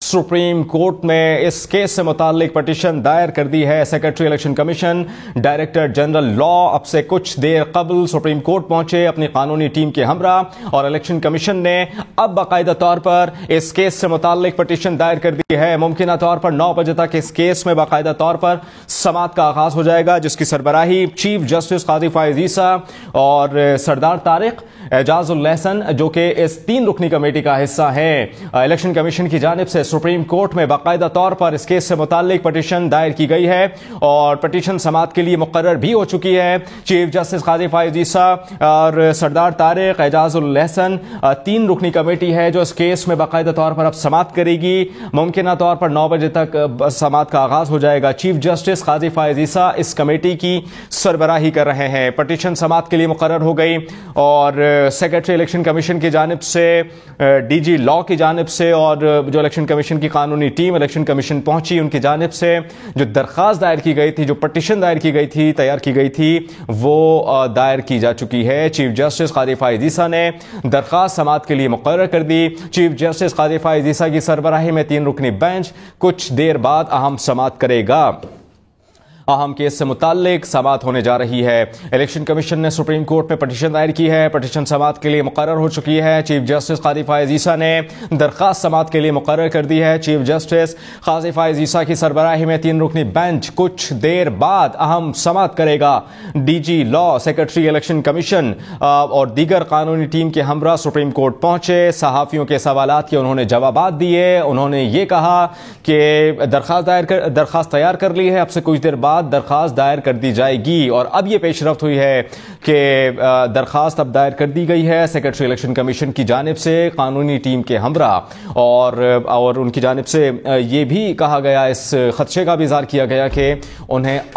Supreme court में इस case से मुताल्लिक पटिशन दायर कर दी है। Secretary election commission director general law अब से कुछ देर कबल सुप्रीम कोर्ट पहुंचे अपनी कानूनी टीम के हमरा, और इलेक्शन कमीशन ने अब बाकायदा तौर पर इस केस से मुताल्लिक पटिशन दायर कर दी है। मुमकिन तौर पर 9 बजे तक इस केस में बाकायदा तौर पर समाअत का आगाज हो जाएगा, जिसकी सरबराही चीफ जस्टिस काजी फायज ईसा और सरदार तारिक एजाजुल एहसन जो कि इस 3 रुकनी कमेटी का हिस्सा है। इलेक्शन कमीशन की जानिब से सुप्रीम कोर्ट में बाकायदा तौर पर इस केस से मुताल्लिक पटिशन दायर की गई है और पटिशन समाअत के लिए मुकर्रर भी हो चुकी है। चीफ जस्टिस काजी फायज ईसा और सरदार तारिक एजाजुल एहसन 3 रुकनी कमेटी है जो इस केस में बाकायदा तौर पर अब समाअत करेगी। मुमकिन तौर पर 9 बजे तक समाअत का आगाज हो जाएगा। चीफ जस्टिस काजी फायज ईसा इस कमेटी की सरबराही कर रहे हैं। पटिशन समाअत के लिए मुकर्रर हो गई और सेक्रेटरी इलेक्शन कमीशन की जानिब से, डीजी लॉ की जानिब से और जो इलेक्शन कमीशन की कानूनी टीम इलेक्शन कमीशन पहुंची उनकी जानिब से जो दरख्वास्त दायर की गई थी, जो पटिशन दायर की गई थी, तैयार की गई थी, वो दायर की जा चुकी है। चीफ जस्टिस काजी फायज ईसा ने दरख्वास्त समाअत के लिए मुकर्रर कर दी। चीफ जस्टिस काजी फायज ईसा की सरबराही में 3 रुकनी बेंच कुछ देर बाद अहम समाअत करेगा। अहम केस से मुताल्लिक समाअत होने जा रही है। इलेक्शन कमीशन ने सुप्रीम कोर्ट में पटिशन दायर की है। पटिशन समाअत के लिए मुकर्रर हो चुकी है। चीफ जस्टिस काजी फायज ईसा ने दरख्वास्त समाअत के लिए मुकर्रर कर दी है। चीफ जस्टिस काजी फायज ईसा की सरबराही में 3 रुकनी बेंच कुछ देर बाद अहम समाअत करेगा। DG law, secretary election commission और दीगर कानूनी टीम के हमरा सुप्रीम कोर्ट पहुंचे। सहाफियों के सवालात के उन्होंने जवाबात दिए। उन्होंने ये कहा कि दरख्वास्त तैयार कर ली है, अब से कुछ देर बाद दरखास्त दायर कर दी जाएगी। और अब यह पेशरफ्त हुई है कि दरखास्त अब दायर कर दी गई है सेक्रेटरी इलेक्शन कमीशन की जानिब से कानूनी टीम के हमरा, और उनकी जानिब से यह भी कहा गया, इस खदशे का भी इज़हार किया गया कि उन्हें